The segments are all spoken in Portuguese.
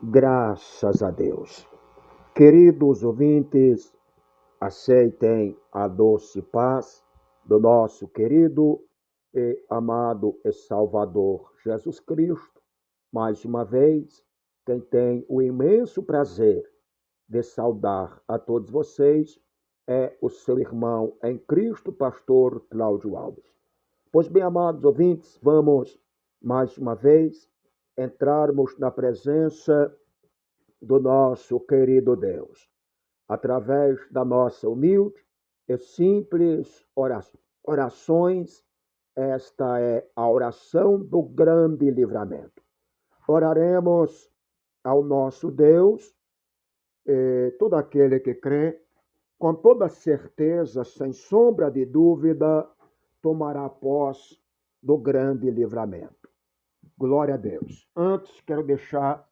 Graças a Deus. Queridos ouvintes, aceitem a doce paz do nosso querido e amado e Salvador Jesus Cristo. Mais uma vez, quem tem o imenso prazer de saudar a todos vocês é o seu irmão em Cristo, pastor Cláudio Alves. Pois bem, amados ouvintes, vamos mais uma vez entrarmos na presença do nosso querido Deus, através da nossa humilde e simples orações. Esta é a oração do grande livramento. Oraremos ao nosso Deus, e todo aquele que crê, com toda certeza, sem sombra de dúvida, tomará posse do grande livramento. Glória a Deus. Antes, quero deixar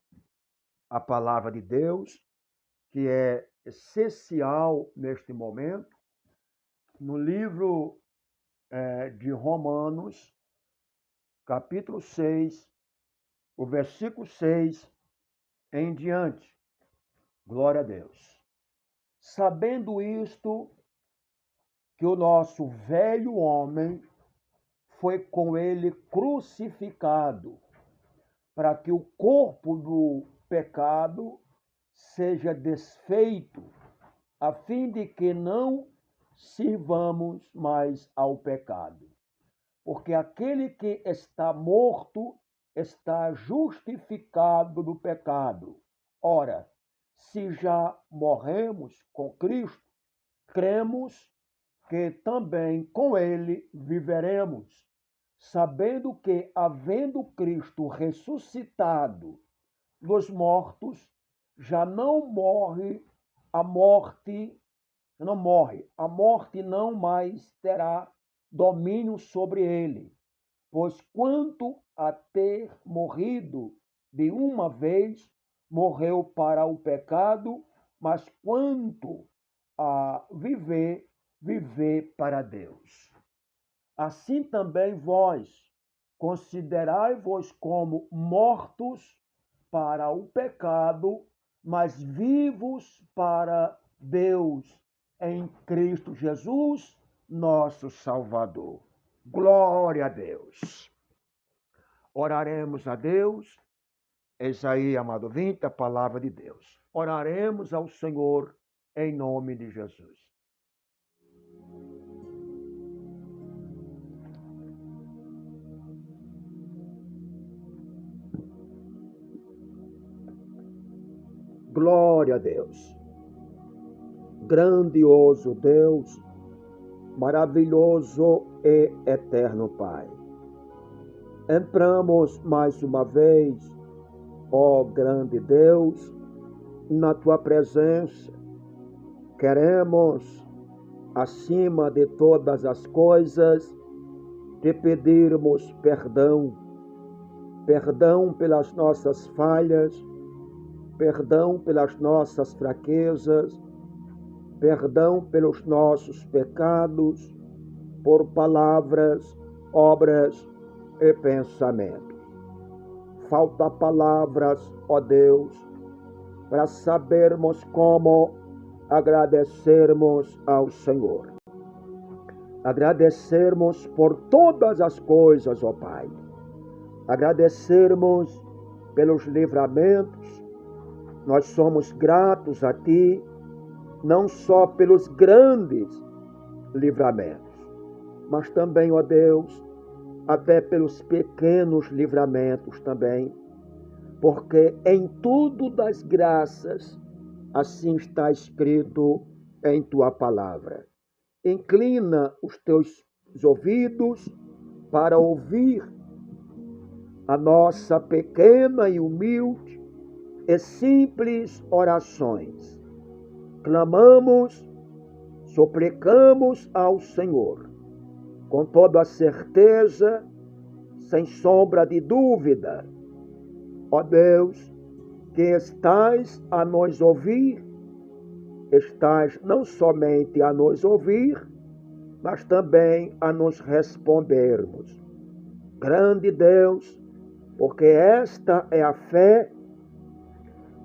a palavra de Deus, que é essencial neste momento, no livro de Romanos, capítulo 6, o versículo 6 em diante. Glória a Deus. Sabendo isto, que o nosso velho homem foi com ele crucificado, para que o corpo do pecado seja desfeito, a fim de que não sirvamos mais ao pecado. Porque aquele que está morto está justificado do pecado. Ora, se já morremos com Cristo, cremos que também com ele viveremos, sabendo que, havendo Cristo ressuscitado dos mortos, já não morre a morte, a morte não mais terá domínio sobre ele, pois quanto a ter morrido de uma vez, morreu para o pecado, mas quanto a viver, viver para Deus. Assim também vós, considerai-vos como mortos para o pecado, mas vivos para Deus, em Cristo Jesus, nosso Salvador. Glória a Deus. Oraremos a Deus. Eis aí, amado ouvinte, a palavra de Deus. Oraremos ao Senhor em nome de Jesus. Glória a Deus. Grandioso Deus, maravilhoso e eterno Pai. Entramos mais uma vez, ó grande Deus, na tua presença. Queremos, acima de todas as coisas, te pedirmos perdão. Perdão pelas nossas falhas, perdão pelas nossas fraquezas, perdão pelos nossos pecados, por palavras, obras e pensamentos. Falta palavras, ó Deus, para sabermos como agradecermos ao Senhor. Agradecermos por todas as coisas, ó Pai. Agradecermos pelos livramentos. Nós somos gratos a Ti, não só pelos grandes livramentos, mas também, ó Deus, até pelos pequenos livramentos também, porque em tudo das graças, assim está escrito em Tua palavra. Inclina os teus ouvidos para ouvir a nossa pequena e humilde e simples orações. Clamamos, suplicamos ao Senhor, com toda a certeza, sem sombra de dúvida. Ó Deus, que estás a nos ouvir, estás não somente a nos ouvir, mas também a nos respondermos. Grande Deus, porque esta é a fé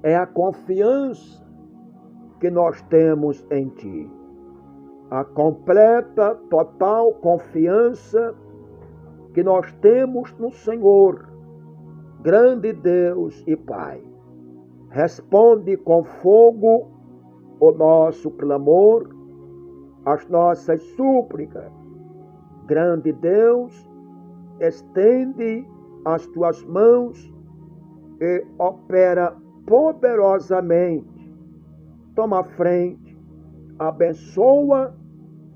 é a confiança que nós temos em Ti. A completa, total confiança que nós temos no Senhor, grande Deus e Pai. Responde com fogo o nosso clamor, as nossas súplicas. Grande Deus, estende as Tuas mãos e opera poderosamente. Toma a frente, abençoa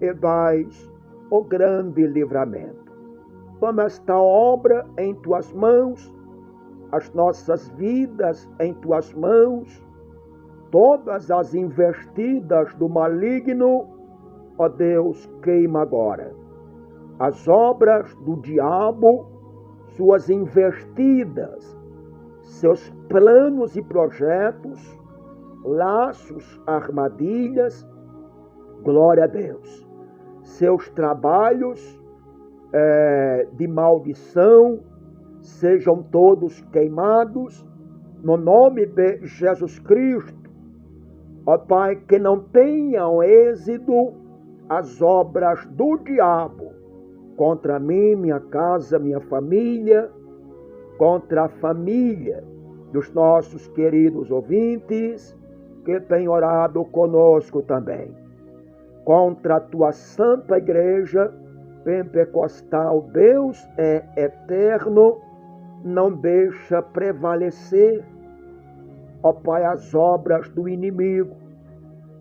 e dás o grande livramento. Toma esta obra em Tuas mãos, as nossas vidas em Tuas mãos, todas as investidas do maligno, ó Deus, queima agora. As obras do diabo, suas investidas, seus planos e projetos, laços, armadilhas, glória a Deus. Seus trabalhos de maldição sejam todos queimados no nome de Jesus Cristo. Ó Pai, que não tenham êxito as obras do diabo contra mim, minha casa, minha família, contra a família dos nossos queridos ouvintes que têm orado conosco também. Contra a Tua santa igreja pentecostal, Deus é eterno, não deixa prevalecer, ó Pai, as obras do inimigo,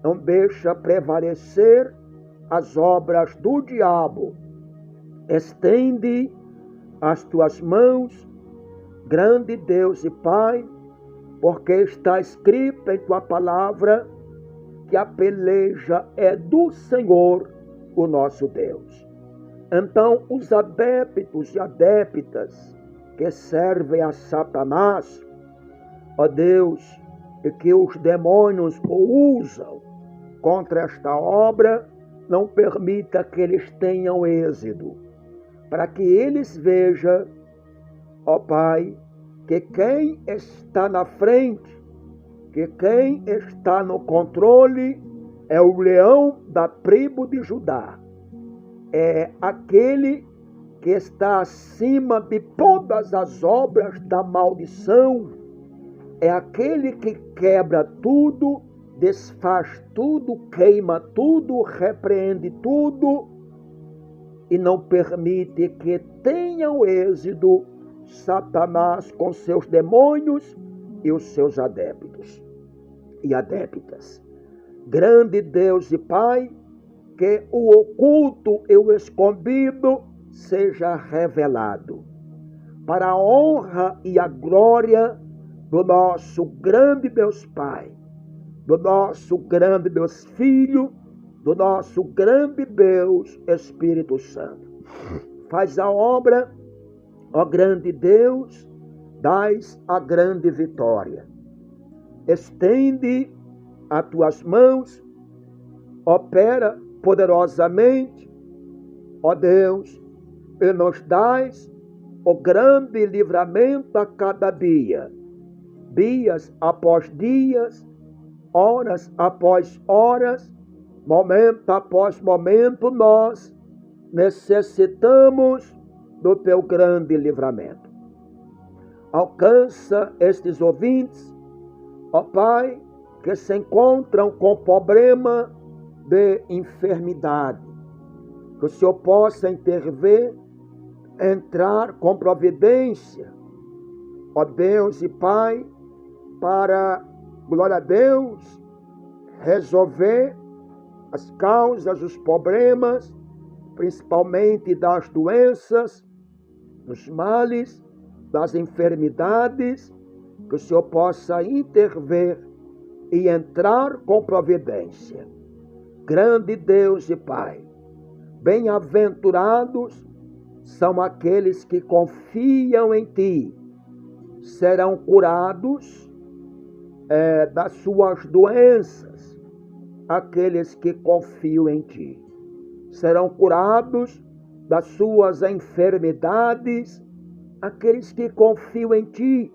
não deixa prevalecer as obras do diabo. Estende as Tuas mãos, grande Deus e Pai, porque está escrito em Tua palavra que a peleja é do Senhor, o nosso Deus. Então, os adeptos e adeptas que servem a Satanás, ó Deus, e que os demônios o usam contra esta obra, não permita que eles tenham êxito, para que eles vejam, ó Pai, que quem está na frente, que quem está no controle é o leão da tribo de Judá. É aquele que está acima de todas as obras da maldição. É aquele que quebra tudo, desfaz tudo, queima tudo, repreende tudo e não permite que tenham êxito Satanás com seus demônios e os seus adeptos e adeptas. Grande Deus e Pai, que o oculto e o escondido seja revelado, para a honra e a glória do nosso grande Deus Pai, do nosso grande Deus Filho, do nosso grande Deus Espírito Santo. Faz a obra, ó grande Deus, dás a grande vitória. Estende as Tuas mãos, opera poderosamente, ó Deus, e nos dás o grande livramento a cada dia, dias após dias, horas após horas, momento após momento, nós necessitamos do Teu grande livramento. Alcança estes ouvintes, ó Pai, que se encontram com problema de enfermidade, que o Senhor possa intervir, entrar com providência, ó Deus e Pai, para, glória a Deus, resolver as causas, os problemas, principalmente das doenças, dos males, das enfermidades, que o Senhor possa intervir e entrar com providência. Grande Deus e Pai, bem-aventurados são aqueles que confiam em Ti, serão curados das suas doenças, aqueles que confiam em Ti. Serão curados das suas enfermidades, aqueles que confiam em Ti.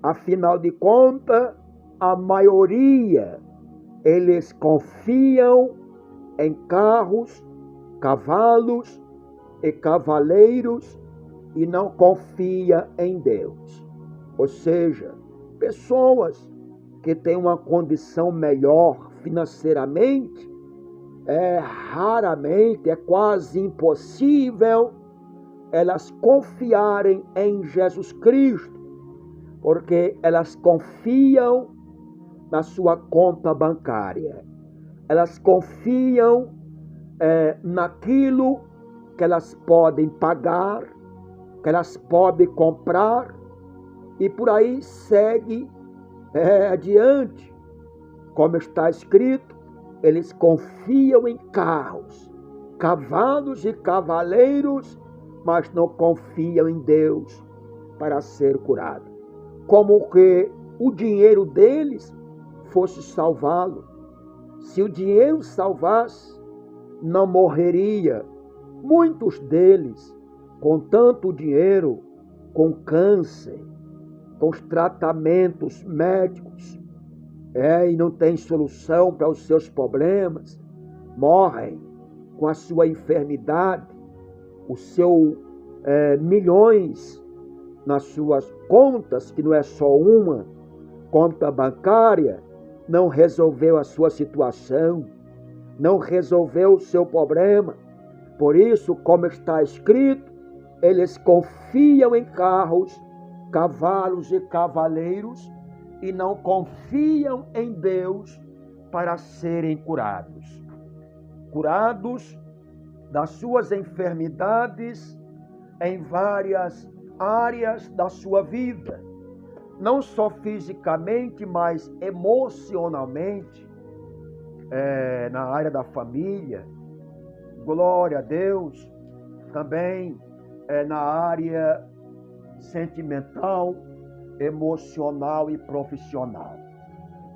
Afinal de contas, a maioria, eles confiam em carros, cavalos e cavaleiros e não confia em Deus. Ou seja, pessoas que têm uma condição melhor financeiramente, raramente, é quase impossível elas confiarem em Jesus Cristo, porque elas confiam na sua conta bancária. Elas confiam naquilo que elas podem pagar, que elas podem comprar, e por aí segue adiante. Como está escrito, eles confiam em carros, cavalos e cavaleiros, mas não confiam em Deus para ser curado. Como que o dinheiro deles fosse salvá-lo. Se o dinheiro salvasse, não morreria. Muitos deles, com tanto dinheiro, com câncer, com os tratamentos médicos, e não tem solução para os seus problemas, morrem com a sua enfermidade, os seus milhões nas suas contas, que não é só uma conta bancária, não resolveu a sua situação, não resolveu o seu problema. Por isso, como está escrito, eles confiam em carros, cavalos e cavaleiros e não confiam em Deus para serem curados. Curados das suas enfermidades em várias áreas da sua vida, não só fisicamente, mas emocionalmente, na área da família, glória a Deus, também na área sentimental, emocional e profissional.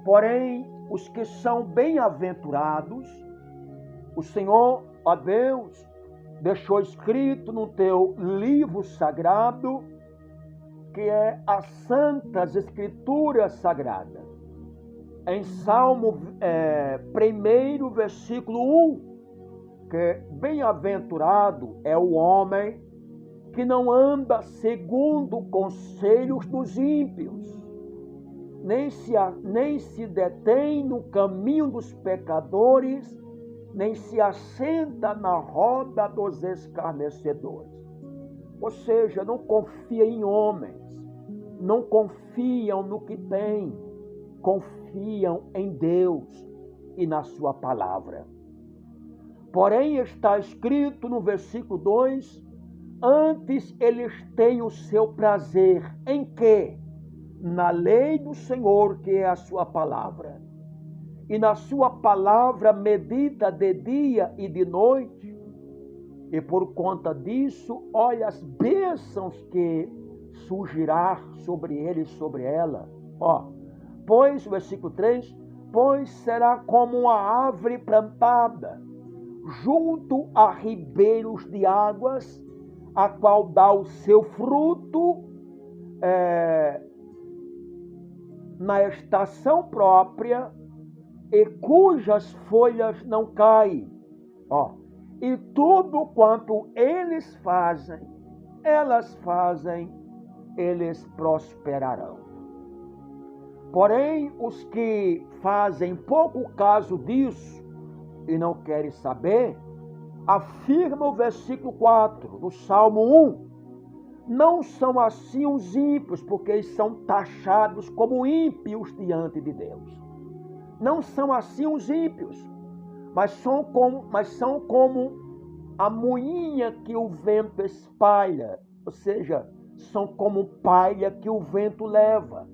Porém, os que são bem-aventurados, o Senhor, ó Deus, deixou escrito no teu livro sagrado, que é as Santas Escrituras Sagradas. Em Salmo 1, versículo 1, que bem-aventurado é o homem que não anda segundo conselhos dos ímpios, nem se detém no caminho dos pecadores, nem se assenta na roda dos escarnecedores. Ou seja, não confia em homens, não confiam no que têm, confiam em Deus e na sua palavra. Porém, está escrito no versículo 2, antes eles têm o seu prazer em quê? Na lei do Senhor, que é a sua palavra. E na sua palavra medita de dia e de noite. E por conta disso, olha as bênçãos que surgirá sobre ele e sobre ela. Pois, versículo 3, pois será como uma árvore plantada junto a ribeiros de águas, a qual dá o seu fruto na estação própria e cujas folhas não caem. E tudo quanto elas fazem, eles prosperarão. Porém, os que fazem pouco caso disso e não querem saber, afirma o versículo 4 do Salmo 1, não são assim os ímpios, porque eles são taxados como ímpios diante de Deus. Não são assim os ímpios, mas são como a moinha que o vento espalha, ou seja, são como palha que o vento leva.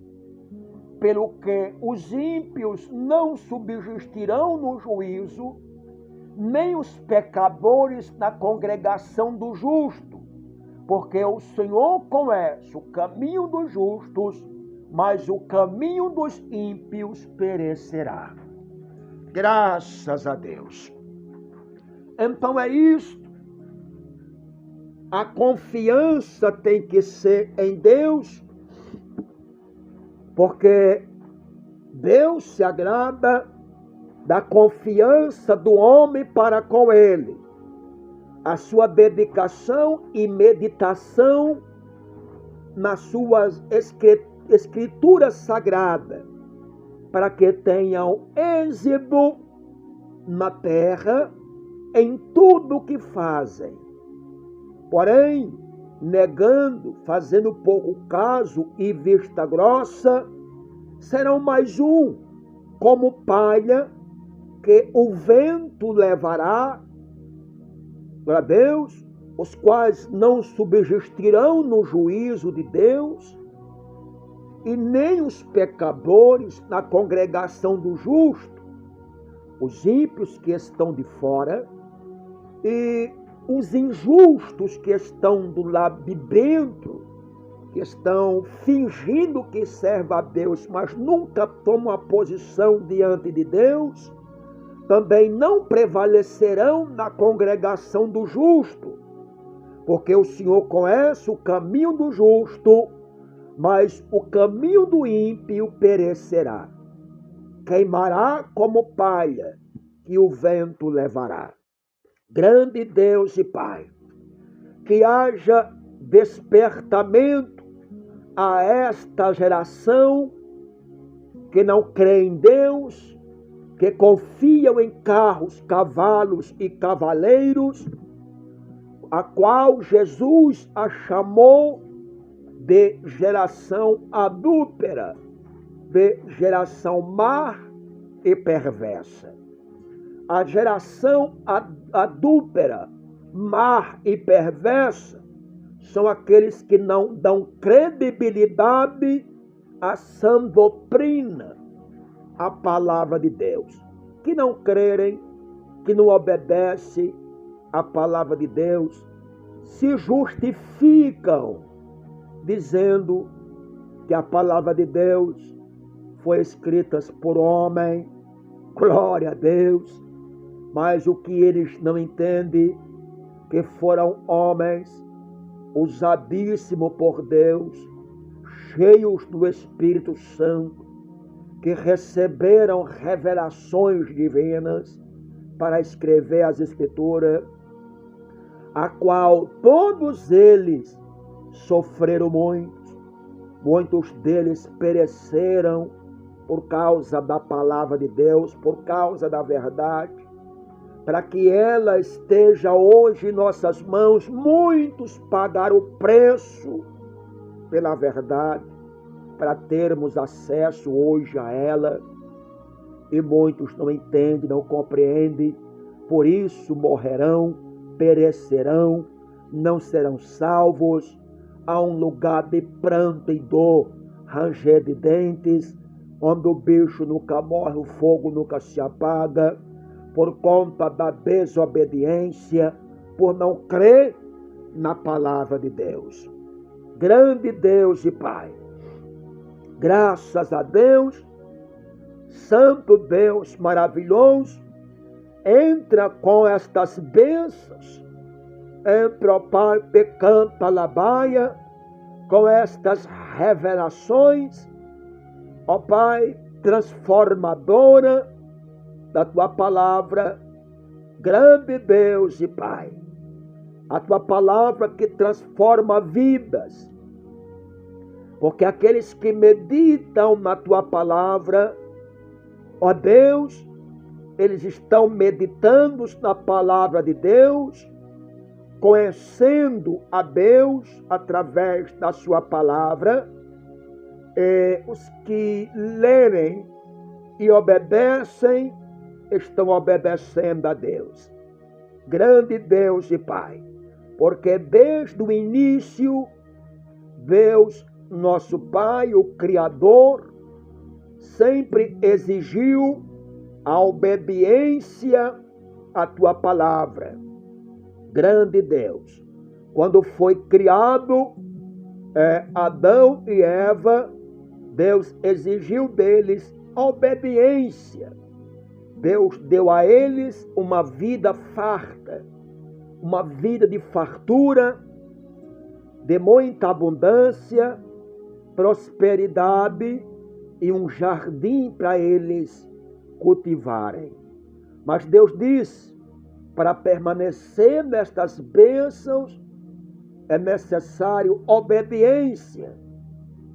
Pelo que os ímpios não subsistirão no juízo, nem os pecadores na congregação do justo, porque o Senhor conhece o caminho dos justos, mas o caminho dos ímpios perecerá. Graças a Deus. Então é isto. A confiança tem que ser em Deus porque Deus se agrada da confiança do homem para com Ele, a sua dedicação e meditação nas suas escrituras sagradas, para que tenham êxito na terra em tudo o que fazem. Porém, negando, fazendo pouco caso e vista grossa, serão mais como palha que o vento levará. Glória a Deus, os quais não subsistirão no juízo de Deus, e nem os pecadores na congregação do justo, os ímpios que estão de fora, e os injustos que estão do lado de dentro, que estão fingindo que servem a Deus, mas nunca tomam a posição diante de Deus, também não prevalecerão na congregação do justo, porque o Senhor conhece o caminho do justo, mas o caminho do ímpio perecerá. Queimará como palha que o vento levará. Grande Deus e Pai, que haja despertamento a esta geração que não crê em Deus, que confiam em carros, cavalos e cavaleiros, a qual Jesus a chamou de geração adúltera, de geração má e perversa. A geração adúltera, má e perversa são aqueles que não dão credibilidade à sã doutrina, à palavra de Deus, que não crerem, que não obedecem à palavra de Deus, se justificam dizendo que a palavra de Deus foi escrita por homem, glória a Deus, mas o que eles não entendem, que foram homens usadíssimos por Deus, cheios do Espírito Santo, que receberam revelações divinas para escrever as Escrituras, a qual todos eles sofreram muitos deles pereceram por causa da palavra de Deus, por causa da verdade, para que ela esteja hoje em nossas mãos. Muitos pagaram o preço pela verdade, para termos acesso hoje a ela, e muitos não entendem, não compreendem, por isso morrerão, perecerão, não serão salvos. Há um lugar de pranto e dor, ranger de dentes, onde o bicho nunca morre, o fogo nunca se apaga, por conta da desobediência, por não crer na palavra de Deus. Grande Deus e Pai, graças a Deus, Santo Deus maravilhoso, entra com estas bênçãos, entra, ó Pai, pecanta labaia, com estas revelações, ó Pai, transformadora da Tua palavra, grande Deus e Pai, a Tua palavra que transforma vidas, porque aqueles que meditam na Tua palavra, ó Deus, eles estão meditando na palavra de Deus, conhecendo a Deus através da sua palavra. Os que lerem e obedecem, estão obedecendo a Deus. Grande Deus e Pai, porque desde o início, Deus, nosso Pai, o Criador, sempre exigiu a obediência à Tua palavra. Grande Deus, quando foi criado Adão e Eva, Deus exigiu deles obediência. Deus deu a eles uma vida farta, uma vida de fartura, de muita abundância, prosperidade e um jardim para eles cultivarem. Mas Deus diz, para permanecer nestas bênçãos, é necessário obediência.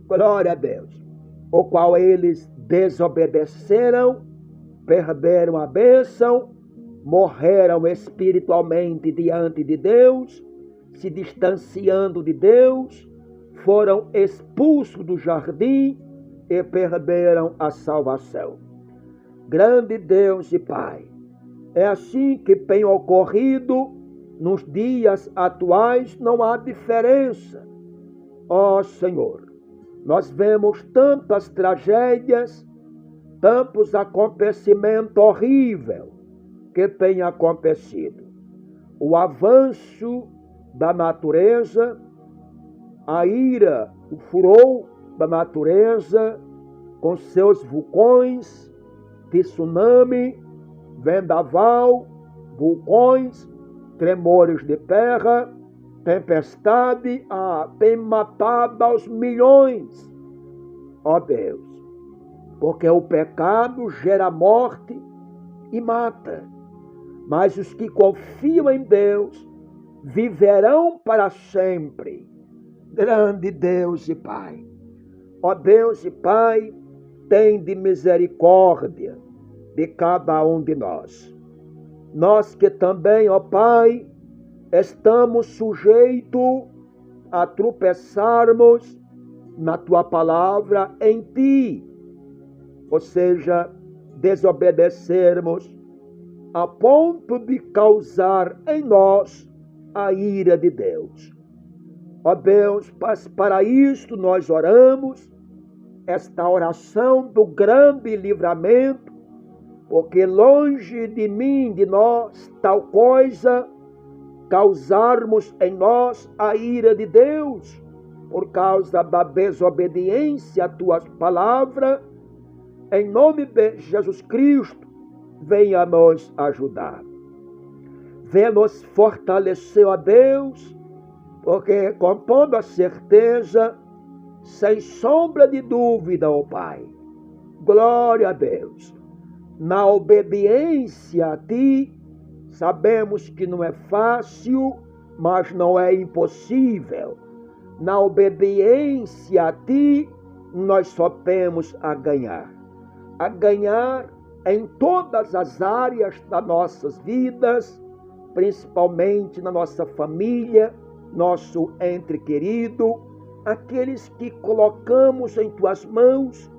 Glória a Deus. O qual eles desobedeceram, perderam a bênção, morreram espiritualmente diante de Deus, se distanciando de Deus, foram expulsos do jardim e perderam a salvação. Grande Deus e Pai, é assim que tem ocorrido nos dias atuais, não há diferença. Ó Senhor, nós vemos tantas tragédias, tantos acontecimentos horríveis que têm acontecido. O avanço da natureza, a ira, o furor da natureza, com seus vulcões, tsunami, vendaval, vulcões, tremores de terra, tempestade, tem matado aos milhões. Ó Deus, porque o pecado gera morte e mata. Mas os que confiam em Deus viverão para sempre. Grande Deus e Pai. Ó Deus e Pai, tem de misericórdia de cada um de nós. Nós que também, ó Pai, estamos sujeitos a tropeçarmos na Tua palavra em Ti, ou seja, desobedecermos a ponto de causar em nós a ira de Deus. Ó Deus, para isto nós oramos, esta oração do grande livramento, porque longe de mim, de nós, tal coisa, causarmos em nós a ira de Deus, por causa da desobediência à Tua palavra. Em nome de Jesus Cristo, venha nos ajudar. Venha nos fortalecer, ó Deus, porque com toda certeza, sem sombra de dúvida, ó Pai, glória a Deus, na obediência a Ti, sabemos que não é fácil, mas não é impossível. Na obediência a Ti, nós só temos a ganhar em todas as áreas das nossas vidas, principalmente na nossa família, nosso ente querido, aqueles que colocamos em Tuas mãos,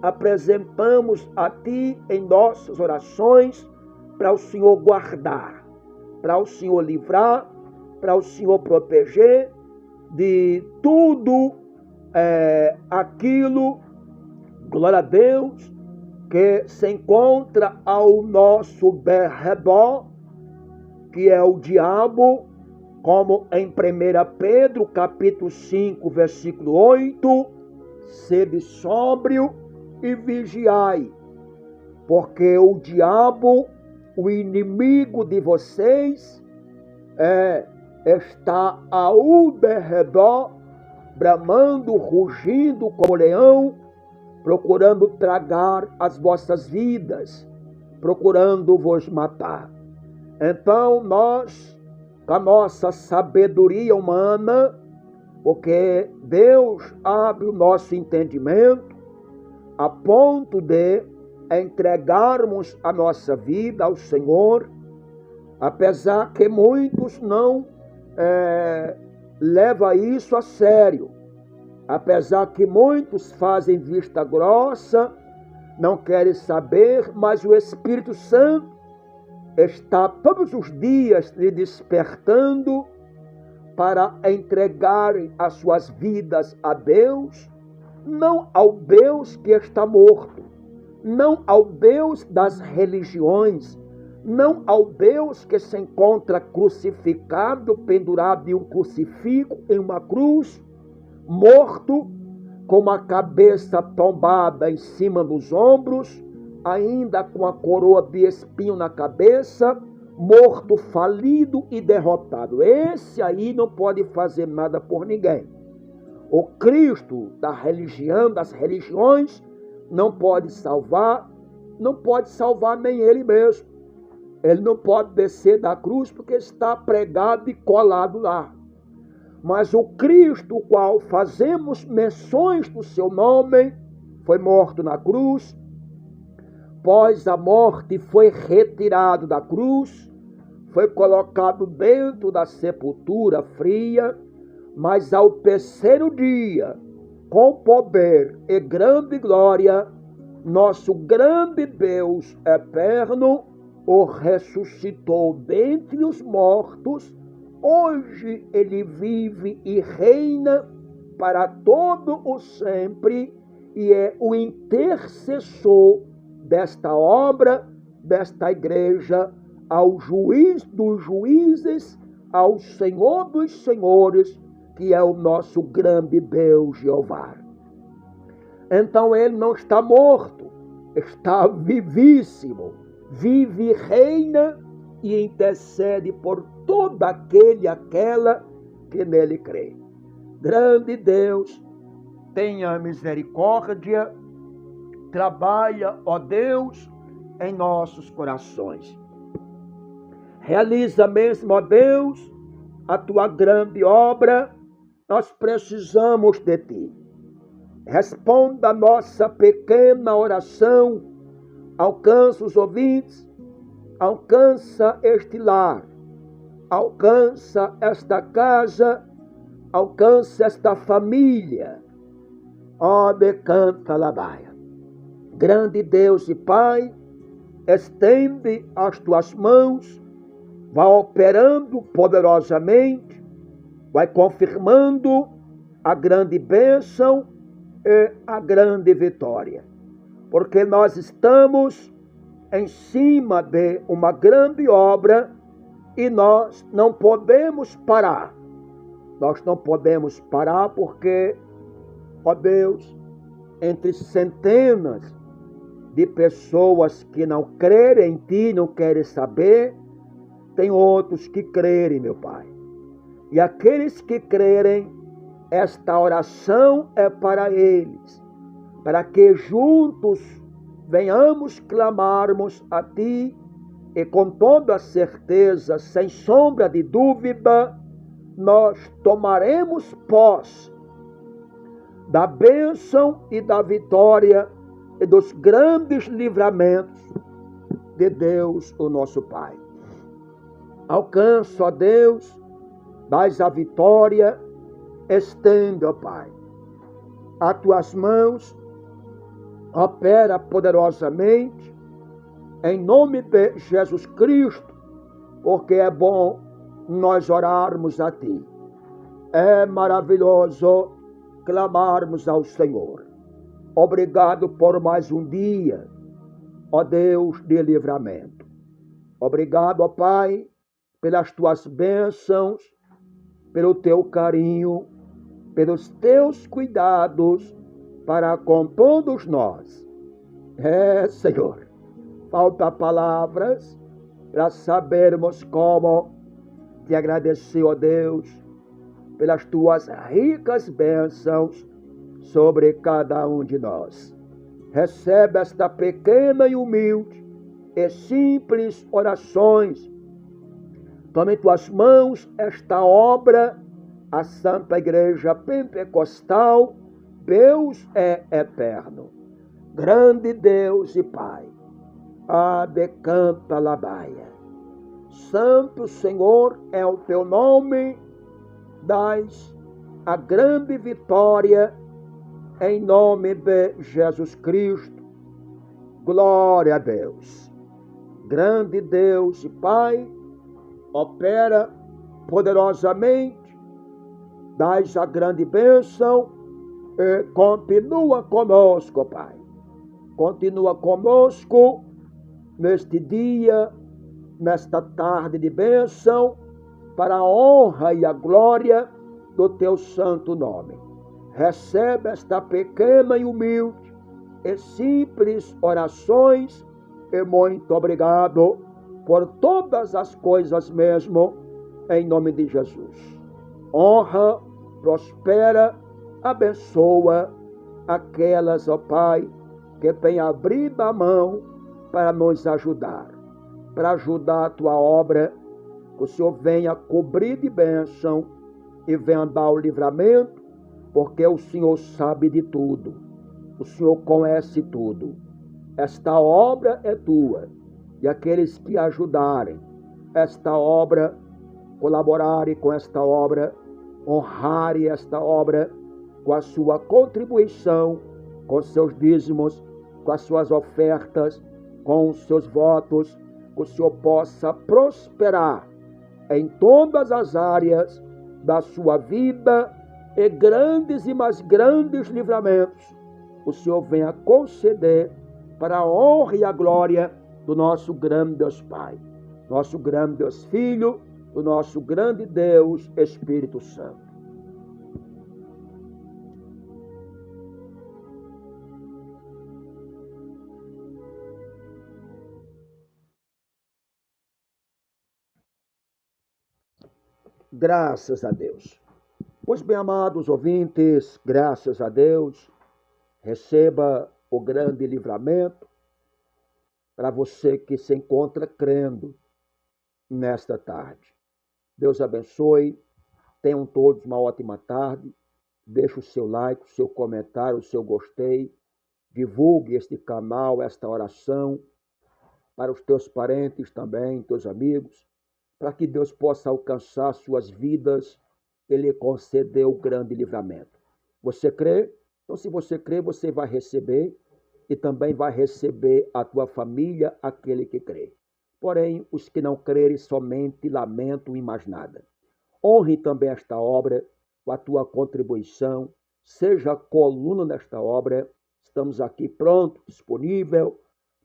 apresentamos a Ti em nossas orações, para o Senhor guardar, para o Senhor livrar, para o Senhor proteger de tudo aquilo, glória a Deus, que se encontra ao nosso derredor, que é o diabo, como em 1 Pedro, capítulo 5, versículo 8, sede sóbrio e vigiai, porque o diabo, o inimigo de vocês, está ao derredor, bramando, rugindo como leão, procurando tragar as vossas vidas, procurando vos matar. Então nós, com a nossa sabedoria humana, porque Deus abre o nosso entendimento a ponto de entregarmos a nossa vida ao Senhor, apesar que muitos não levam isso a sério, apesar que muitos fazem vista grossa, não querem saber, mas o Espírito Santo está todos os dias lhe despertando para entregarem as suas vidas a Deus, não ao Deus que está morto, não ao Deus das religiões, não ao Deus que se encontra crucificado, pendurado em um crucifixo, em uma cruz, morto, com a cabeça tombada em cima dos ombros, ainda com a coroa de espinho na cabeça, morto, falido e derrotado. Esse aí não pode fazer nada por ninguém. O Cristo da religião, das religiões, não pode salvar nem ele mesmo. Ele não pode descer da cruz porque está pregado e colado lá. Mas o Cristo, o qual fazemos menções do seu nome, foi morto na cruz. Após a morte, foi retirado da cruz, foi colocado dentro da sepultura fria, mas ao terceiro dia, com poder e grande glória, nosso grande Deus eterno o ressuscitou dentre os mortos. Hoje ele vive e reina para todo o sempre e é o intercessor desta obra, desta igreja, ao juiz dos juízes, ao Senhor dos senhores, que é o nosso grande Deus Jeová. Então ele não está morto, está vivíssimo, vive, reina e intercede por todo aquele e aquela que nele crê. Grande Deus, tenha misericórdia, trabalha, ó Deus, em nossos corações. Realiza mesmo, ó Deus, a tua grande obra. Nós precisamos de ti. Responda a nossa pequena oração, alcança os ouvintes, alcança este lar, alcança esta casa, alcança esta família. Ó, decanta labaia. Grande Deus e Pai, estende as tuas mãos, vai operando poderosamente, vai confirmando a grande bênção e a grande vitória. Porque nós estamos em cima de uma grande obra e nós não podemos parar. Nós não podemos parar porque, ó Deus, entre centenas de pessoas que não crerem em Ti, não querem saber, tem outros que crerem, meu Pai. E aqueles que crerem, esta oração é para eles, para que juntos venhamos clamarmos a Ti e com toda a certeza, sem sombra de dúvida, nós tomaremos posse da bênção e da vitória e dos grandes livramentos de Deus, o nosso Pai. Alcança, ó Deus, dás a vitória, estende, ó Pai, as tuas mãos, opera poderosamente, em nome de Jesus Cristo, porque é bom nós orarmos a Ti. É maravilhoso clamarmos ao Senhor. Obrigado por mais um dia, ó Deus de livramento. Obrigado, ó Pai, pelas tuas bênçãos, pelo teu carinho, pelos teus cuidados para com todos nós. Senhor, falta palavras para sabermos como te agradecer, ó Deus, pelas tuas ricas bênçãos sobre cada um de nós. Recebe esta pequena e humilde e simples orações. Toma em tuas mãos esta obra, a Santa Igreja Pentecostal. Deus é eterno. Grande Deus e Pai. Decanta labaia. Santo Senhor é o teu nome. Dás a grande vitória em nome de Jesus Cristo. Glória a Deus. Grande Deus e Pai, opera poderosamente, dás a grande bênção e continua conosco, Pai. Continua conosco neste dia, nesta tarde de bênção, para a honra e a glória do teu santo nome. Recebe esta pequena e humilde e simples orações e muito obrigado por todas as coisas mesmo, em nome de Jesus. Honra, prospera, abençoa aquelas, ó Pai, que tem abrido a mão para nos ajudar, para ajudar a tua obra, que o Senhor venha cobrir de bênção e venha dar o livramento, porque o Senhor sabe de tudo, o Senhor conhece tudo. Esta obra é tua, e aqueles que ajudarem esta obra, colaborarem com esta obra, honrarem esta obra com a sua contribuição, com seus dízimos, com as suas ofertas, com os seus votos, que o Senhor possa prosperar em todas as áreas da sua vida e grandes e mais grandes livramentos o Senhor venha conceder para a honra e a glória do nosso grande Deus Pai, nosso grande Deus Filho, do nosso grande Deus Espírito Santo. Graças a Deus. Pois bem, amados ouvintes, graças a Deus, receba o grande livramento para você que se encontra crendo nesta tarde. Deus abençoe, tenham todos uma ótima tarde, deixe o seu like, o seu comentário, o seu gostei, divulgue este canal, esta oração para os teus parentes também, teus amigos, para que Deus possa alcançar suas vidas e lhe conceder o grande livramento. Você crê? Então, se você crê, você vai receber e também vai receber a tua família, aquele que crê. Porém, os que não crerem somente lamentam e mais nada. Honre também esta obra com a tua contribuição, seja coluna nesta obra. Estamos aqui pronto, disponível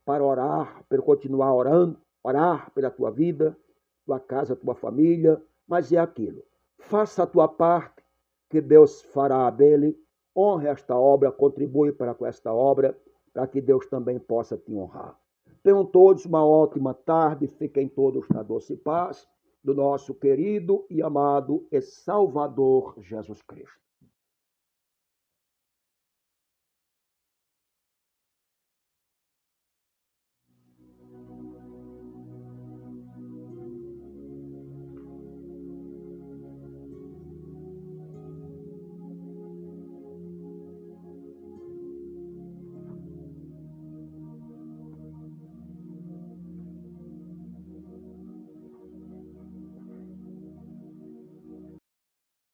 para orar, para continuar orando, orar pela tua vida, tua casa, tua família, mas é aquilo. Faça a tua parte, que Deus fará a dele. Honre esta obra, contribui para com esta obra, para que Deus também possa te honrar. Tenham todos uma ótima tarde, fiquem todos na doce paz do nosso querido e amado e Salvador Jesus Cristo.